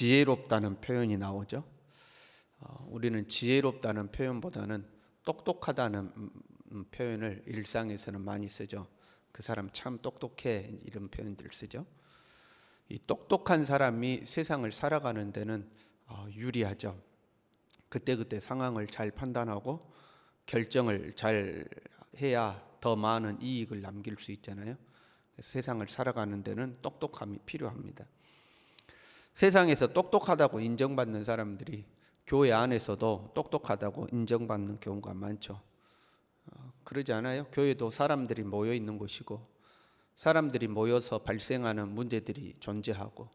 지혜롭다는 표현이 나오죠. 우리는 지혜롭다는 표현보다는 똑똑하다는 표현을 일상에서는 많이 쓰죠. 그 사람 참 똑똑해, 이런 표현들 쓰죠. 이 똑똑한 사람이 세상을 살아가는 데는 유리하죠. 그때그때 상황을 잘 판단하고 결정을 잘 해야 더 많은 이익을 남길 수 있잖아요. 그래서 세상을 살아가는 데는 똑똑함이 필요합니다. 세상에서 똑똑하다고 인정받는 사람들이 교회 안에서도 똑똑하다고 인정받는 경우가 많죠. 그러지 않아요? 교회도 사람들이 모여 있는 곳이고 사람들이 모여서 발생하는 문제들이 존재하고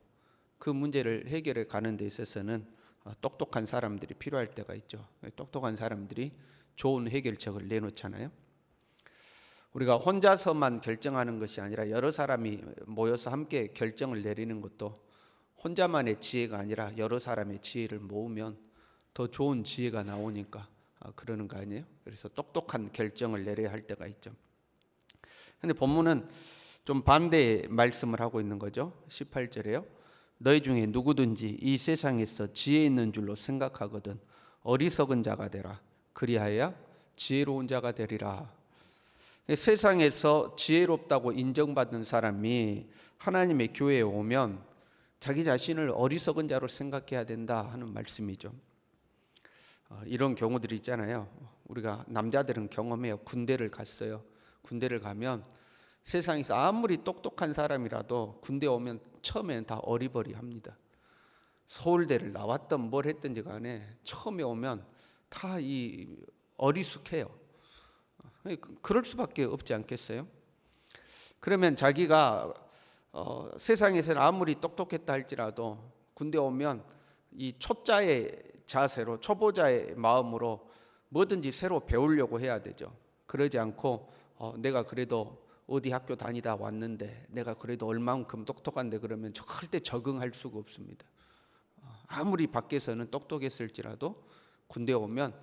그 문제를 해결해 가는 데 있어서는 똑똑한 사람들이 필요할 때가 있죠. 똑똑한 사람들이 좋은 해결책을 내놓잖아요. 우리가 혼자서만 결정하는 것이 아니라 여러 사람이 모여서 함께 결정을 내리는 것도 혼자만의 지혜가 아니라 여러 사람의 지혜를 모으면 더 좋은 지혜가 나오니까 그러는 거 아니에요? 그래서 똑똑한 결정을 내려야 할 때가 있죠. 근데 본문은 좀 반대의 말씀을 하고 있는 거죠. 18절에요. 너희 중에 누구든지 이 세상에서 지혜 있는 줄로 생각하거든 어리석은 자가 되라. 그리하여 지혜로운 자가 되리라. 세상에서 지혜롭다고 인정받는 사람이 하나님의 교회에 오면 자기 자신을 어리석은 자로 생각해야 된다 하는 말씀이죠. 이런 경우들이 있잖아요. 우리가 남자들은 경험해요. 군대를 갔어요. 군대를 가면 세상에서 아무리 똑똑한 사람이라도 군대 오면 처음에는 다 어리버리합니다. 서울대를 나왔든 뭘 했든지 간에 처음에 오면 다 이 어리숙해요. 그럴 수밖에 없지 않겠어요? 그러면 자기가 세상에서는 아무리 똑똑했다 할지라도 군대 오면 이 초짜의 자세로 초보자의 마음으로 뭐든지 새로 배우려고 해야 되죠. 그러지 않고 내가 그래도 어디 학교 다니다 왔는데 내가 그래도 얼만큼 똑똑한데 그러면 절대 적응할 수가 없습니다. 아무리 밖에서는 똑똑했을지라도 군대 오면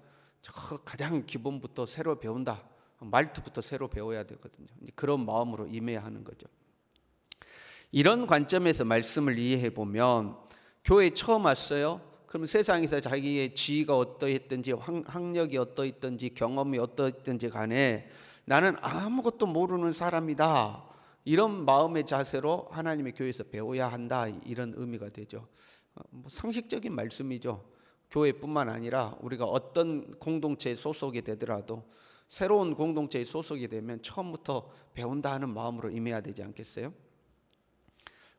저 가장 기본부터 새로 배운다. 말투부터 새로 배워야 되거든요. 그런 마음으로 임해야 하는 거죠. 이런 관점에서 말씀을 이해해 보면 교회에 처음 왔어요. 그럼 세상에서 자기의 지위가 어떠했든지 학력이 어떠했든지 경험이 어떠했든지 간에 나는 아무것도 모르는 사람이다. 이런 마음의 자세로 하나님의 교회에서 배워야 한다. 이런 의미가 되죠. 상식적인 말씀이죠. 교회뿐만 아니라 우리가 어떤 공동체에 소속이 되더라도 새로운 공동체에 소속이 되면 처음부터 배운다 하는 마음으로 임해야 되지 않겠어요?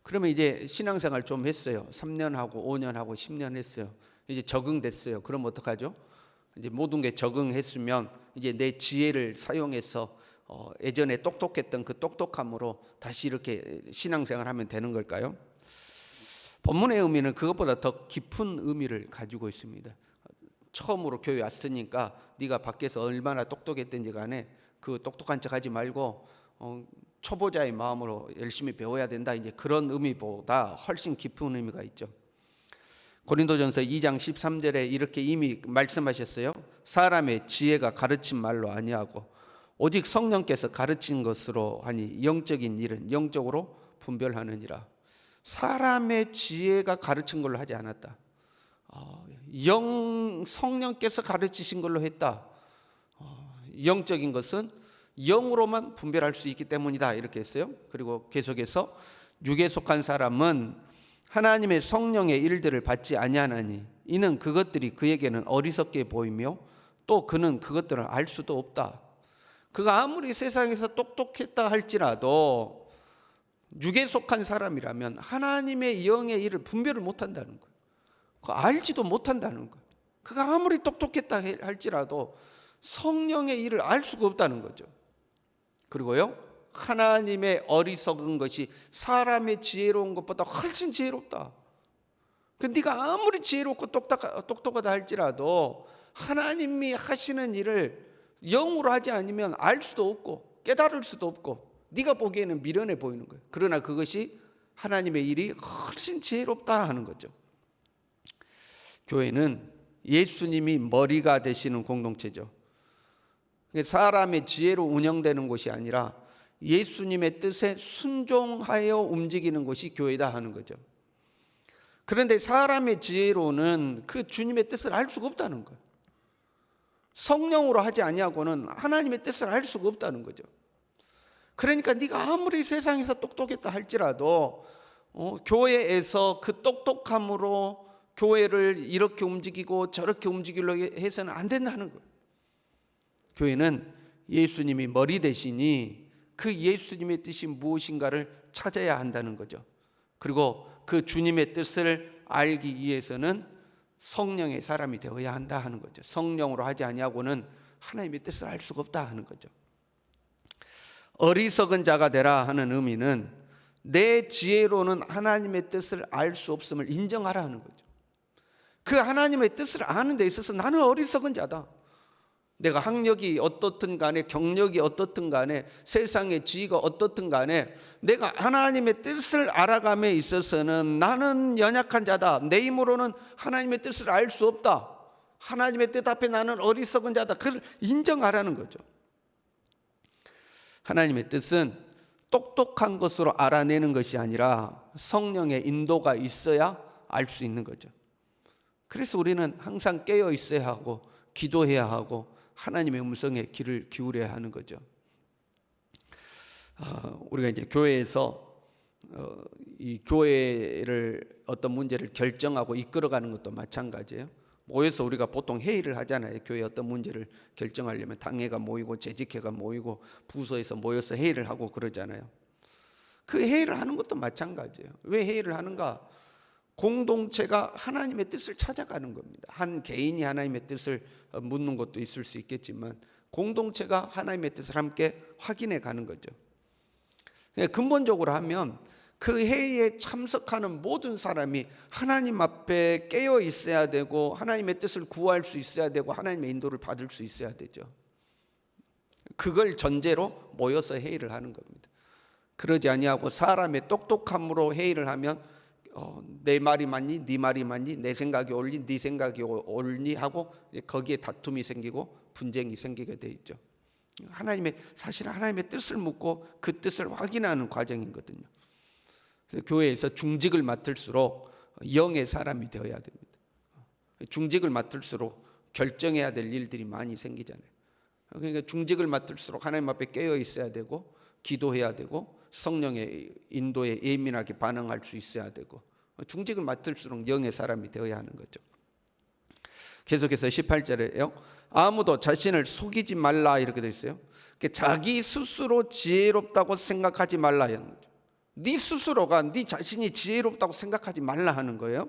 그러면 이제 신앙생활 좀 했어요. 3년 하고 5년 하고 10년 했어요. 이제 적응됐어요. 그럼 어떡하죠? 이제 모든 게 적응했으면 이제 내 지혜를 사용해서 예전에 똑똑했던 그 똑똑함으로 다시 이렇게 신앙생활 하면 되는 걸까요? 본문의 의미는 그것보다 더 깊은 의미를 가지고 있습니다. 처음으로 교회 왔으니까 네가 밖에서 얼마나 똑똑했든지 간에 그 똑똑한 척 하지 말고 초보자의 마음으로 열심히 배워야 된다. 이제 그런 의미보다 훨씬 깊은 의미가 있죠. 고린도전서 2장 13절에 이렇게 이미 말씀하셨어요. 사람의 지혜가 가르친 말로 아니하고 오직 성령께서 가르친 것으로 하니 영적인 일은 영적으로 분별하느니라. 사람의 지혜가 가르친 걸로 하지 않았다. 성령께서 가르치신 걸로 했다. 영적인 것은 영으로만 분별할 수 있기 때문이다. 이렇게 했어요. 그리고 계속해서 육에 속한 사람은 하나님의 성령의 일들을 받지 아니하나니 이는 그것들이 그에게는 어리석게 보이며 또 그는 그것들을 알 수도 없다. 그가 아무리 세상에서 똑똑했다 할지라도 육에 속한 사람이라면 하나님의 영의 일을 분별을 못한다는 거예요. 알지도 못한다는 거예요. 그가 아무리 똑똑했다 할지라도 성령의 일을 알 수가 없다는 거죠. 그리고요, 하나님의 어리석은 것이 사람의 지혜로운 것보다 훨씬 지혜롭다. 근데 네가 아무리 지혜롭고 똑똑하다 할지라도 하나님이 하시는 일을 영으로 하지 않으면 알 수도 없고 깨달을 수도 없고 네가 보기에는 미련해 보이는 거예요. 그러나 그것이 하나님의 일이 훨씬 지혜롭다 하는 거죠. 교회는 예수님이 머리가 되시는 공동체죠. 사람의 지혜로 운영되는 곳이 아니라 예수님의 뜻에 순종하여 움직이는 곳이 교회다 하는 거죠. 그런데 사람의 지혜로는 그 주님의 뜻을 알 수가 없다는 거예요. 성령으로 하지 아니하고는 하나님의 뜻을 알 수가 없다는 거죠. 그러니까 네가 아무리 세상에서 똑똑했다 할지라도 교회에서 그 똑똑함으로 교회를 이렇게 움직이고 저렇게 움직이려고 해서는 안 된다는 거예요. 교회는 예수님이 머리 대시니 그 예수님의 뜻이 무엇인가를 찾아야 한다는 거죠. 그리고 그 주님의 뜻을 알기 위해서는 성령의 사람이 되어야 한다 하는 거죠. 성령으로 하지 아니하고는 하나님의 뜻을 알 수가 없다 하는 거죠. 어리석은 자가 되라 하는 의미는 내 지혜로는 하나님의 뜻을 알 수 없음을 인정하라 하는 거죠. 그 하나님의 뜻을 아는 데 있어서 나는 어리석은 자다. 내가 학력이 어떻든 간에, 경력이 어떻든 간에, 세상의 지위가 어떻든 간에 내가 하나님의 뜻을 알아감에 있어서는 나는 연약한 자다. 내 힘으로는 하나님의 뜻을 알 수 없다. 하나님의 뜻 앞에 나는 어리석은 자다. 그걸 인정하라는 거죠. 하나님의 뜻은 똑똑한 것으로 알아내는 것이 아니라 성령의 인도가 있어야 알 수 있는 거죠. 그래서 우리는 항상 깨어 있어야 하고 기도해야 하고 하나님의 음성에 귀를 기울여야 하는 거죠. 우리가 이제 교회에서 이 교회를 어떤 문제를 결정하고 이끌어가는 것도 마찬가지예요. 모여서 우리가 보통 회의를 하잖아요. 교회 어떤 문제를 결정하려면 당회가 모이고 재직회가 모이고 부서에서 모여서 회의를 하고 그러잖아요. 그 회의를 하는 것도 마찬가지예요. 왜 회의를 하는가? 공동체가 하나님의 뜻을 찾아가는 겁니다. 한 개인이 하나님의 뜻을 묻는 것도 있을 수 있겠지만 공동체가 하나님의 뜻을 함께 확인해 가는 거죠. 근본적으로 하면 그 회의에 참석하는 모든 사람이 하나님 앞에 깨어 있어야 되고 하나님의 뜻을 구할 수 있어야 되고 하나님의 인도를 받을 수 있어야 되죠. 그걸 전제로 모여서 회의를 하는 겁니다. 그러지 아니하고 사람의 똑똑함으로 회의를 하면 내 말이 맞니? 네 말이 맞니? 내 생각이 옳니? 네 생각이 옳니? 하고 거기에 다툼이 생기고 분쟁이 생기게 돼 있죠. 사실 하나님의 뜻을 묻고 그 뜻을 확인하는 과정이거든요. 그래서 교회에서 중직을 맡을수록 영의 사람이 되어야 됩니다. 중직을 맡을수록 결정해야 될 일들이 많이 생기잖아요. 그러니까 중직을 맡을수록 하나님 앞에 깨어 있어야 되고 기도해야 되고 성령의 인도에 예민하게 반응할 수 있어야 되고 중직을 맡을수록 영의 사람이 되어야 하는 거죠. 계속해서 18절에요. 아무도 자신을 속이지 말라 이렇게 되어 있어요. 자기 스스로 지혜롭다고 생각하지 말라 하는 거죠. 네 스스로가 네 자신이 지혜롭다고 생각하지 말라 하는 거예요.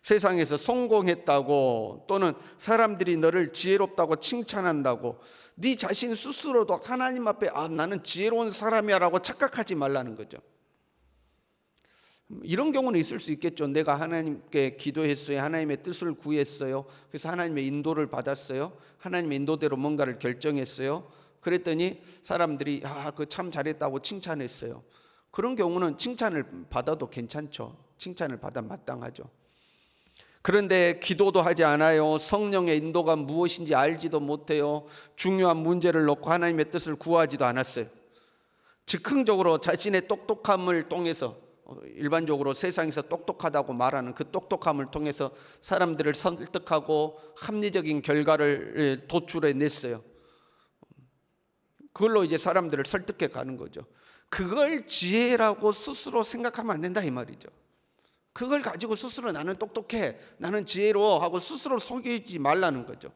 세상에서 성공했다고 또는 사람들이 너를 지혜롭다고 칭찬한다고 네 자신 스스로도 하나님 앞에 나는 지혜로운 사람이야 라고 착각하지 말라는 거죠. 이런 경우는 있을 수 있겠죠. 내가 하나님께 기도했어요. 하나님의 뜻을 구했어요. 그래서 하나님의 인도를 받았어요. 하나님의 인도대로 뭔가를 결정했어요. 그랬더니 사람들이 그거 참 잘했다고 칭찬했어요. 그런 경우는 칭찬을 받아도 괜찮죠. 칭찬을 받아 마땅하죠. 그런데 기도도 하지 않아요. 성령의 인도가 무엇인지 알지도 못해요. 중요한 문제를 놓고 하나님의 뜻을 구하지도 않았어요. 즉흥적으로 자신의 똑똑함을 통해서 일반적으로 세상에서 똑똑하다고 말하는 그 똑똑함을 통해서 사람들을 설득하고 합리적인 결과를 도출해냈어요. 그걸로 이제 사람들을 설득해 가는 거죠. 그걸 지혜라고 스스로 생각하면 안 된다 이 말이죠. 그걸 가지고 스스로 나는 똑똑해, 나는 지혜로워 하고 스스로 속이지 말라는 거죠.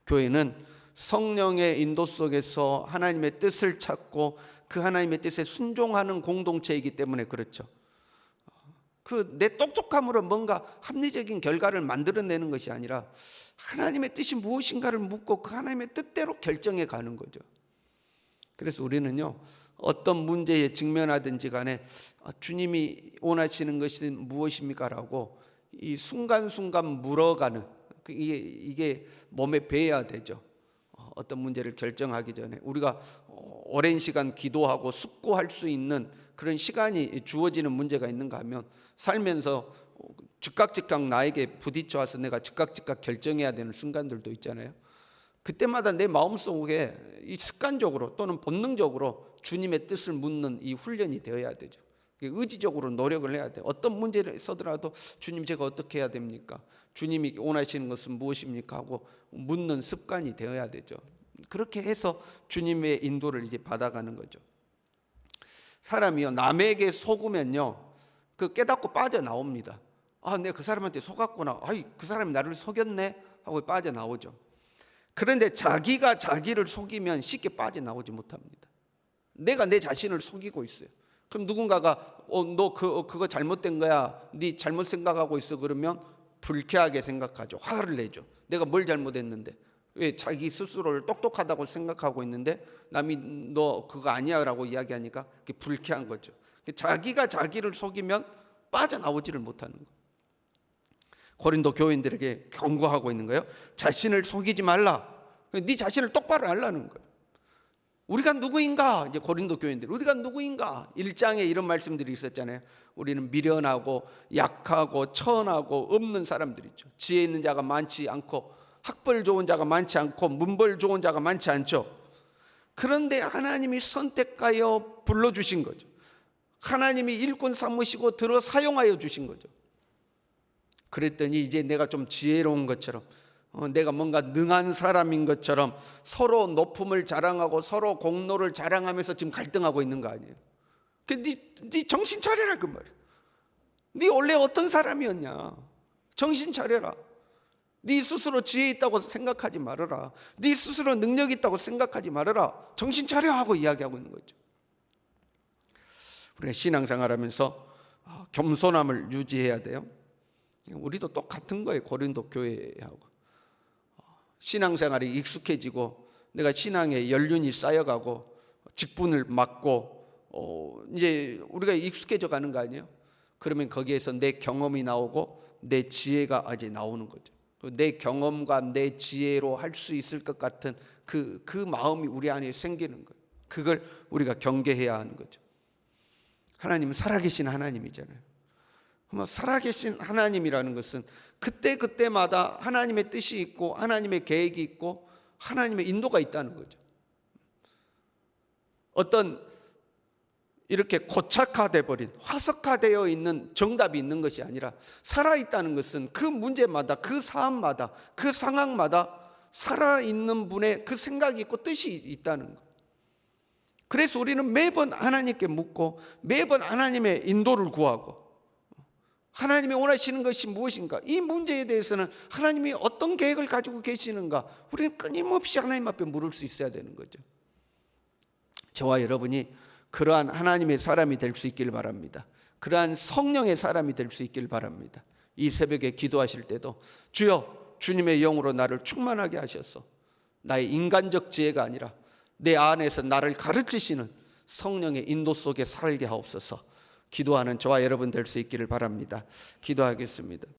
교회는 성령의 인도 속에서 하나님의 뜻을 찾고 그 하나님의 뜻에 순종하는 공동체이기 때문에 그렇죠. 내 똑똑함으로 뭔가 합리적인 결과를 만들어내는 것이 아니라 하나님의 뜻이 무엇인가를 묻고 그 하나님의 뜻대로 결정해 가는 거죠. 그래서 우리는요, 어떤 문제에 직면하든지 간에 주님이 원하시는 것이 무엇입니까? 라고 이 순간순간 물어가는 이게 몸에 배야 되죠. 어떤 문제를 결정하기 전에 우리가 오랜 시간 기도하고 숙고할 수 있는 그런 시간이 주어지는 문제가 있는가 하면 살면서 즉각 나에게 부딪혀 와서 내가 즉각 결정해야 되는 순간들도 있잖아요. 그때마다 내 마음속에 이 습관적으로 또는 본능적으로 주님의 뜻을 묻는 이 훈련이 되어야 되죠. 의지적으로 노력을 해야 돼. 어떤 문제를 있어더라도 주님 제가 어떻게 해야 됩니까? 주님이 원하시는 것은 무엇입니까? 하고 묻는 습관이 되어야 되죠. 그렇게 해서 주님의 인도를 이제 받아가는 거죠. 사람이요 남에게 속으면요 그 깨닫고 빠져나옵니다. 아, 내가 그 사람한테 속았구나. 아이, 그 사람이 나를 속였네 하고 빠져나오죠. 그런데 자기가 자기를 속이면 쉽게 빠져나오지 못합니다. 내가 내 자신을 속이고 있어요. 그럼 누군가가 너 그거 잘못된 거야. 네 잘못 생각하고 있어. 그러면 불쾌하게 생각하죠. 화를 내죠. 내가 뭘 잘못했는데. 왜 자기 스스로를 똑똑하다고 생각하고 있는데 남이 너 그거 아니야 라고 이야기하니까 그게 불쾌한 거죠. 자기가 자기를 속이면 빠져나오지를 못하는 거예요. 고린도 교인들에게 경고하고 있는 거예요. 자신을 속이지 말라. 네 자신을 똑바로 알라는 거예요. 우리가 누구인가? 이제 고린도 교인들 우리가 누구인가? 1장에 이런 말씀들이 있었잖아요. 우리는 미련하고 약하고 천하고 없는 사람들이죠. 지혜 있는 자가 많지 않고 학벌 좋은 자가 많지 않고 문벌 좋은 자가 많지 않죠. 그런데 하나님이 선택하여 불러주신 거죠. 하나님이 일꾼 삼으시고 들어 사용하여 주신 거죠. 그랬더니 이제 내가 좀 지혜로운 것처럼 내가 뭔가 능한 사람인 것처럼 서로 높음을 자랑하고 서로 공로를 자랑하면서 지금 갈등하고 있는 거 아니에요. 네 정신 차려라 그 말이에요. 네 원래 어떤 사람이었냐. 정신 차려라. 네 스스로 지혜 있다고 생각하지 말아라. 네 스스로 능력 있다고 생각하지 말아라. 정신 차려 하고 이야기하고 있는 거죠. 우리가 신앙생활하면서 겸손함을 유지해야 돼요. 우리도 똑같은 거예요. 고린도 교회하고 신앙생활이 익숙해지고 내가 신앙에 연륜이 쌓여가고 직분을 맡고 이제 우리가 익숙해져 가는 거 아니에요? 그러면 거기에서 내 경험이 나오고 내 지혜가 이제 나오는 거죠. 내 경험과 내 지혜로 할 수 있을 것 같은 그 마음이 우리 안에 생기는 거예요. 그걸 우리가 경계해야 하는 거죠. 하나님은 살아계신 하나님이잖아요. 살아계신 하나님이라는 것은 그때마다 하나님의 뜻이 있고 하나님의 계획이 있고 하나님의 인도가 있다는 거죠. 어떤 이렇게 고착화돼 버린 화석화되어 있는 정답이 있는 것이 아니라 살아있다는 것은 그 문제마다 그 사안마다 그 상황마다 살아있는 분의 그 생각이 있고 뜻이 있다는 것. 그래서 우리는 매번 하나님께 묻고 매번 하나님의 인도를 구하고 하나님이 원하시는 것이 무엇인가? 이 문제에 대해서는 하나님이 어떤 계획을 가지고 계시는가? 우리는 끊임없이 하나님 앞에 물을 수 있어야 되는 거죠. 저와 여러분이 그러한 하나님의 사람이 될 수 있기를 바랍니다. 그러한 성령의 사람이 될 수 있기를 바랍니다. 이 새벽에 기도하실 때도 주여 주님의 영으로 나를 충만하게 하셔서 나의 인간적 지혜가 아니라 내 안에서 나를 가르치시는 성령의 인도 속에 살게 하옵소서. 기도하는 저와 여러분 될 수 있기를 바랍니다. 기도하겠습니다.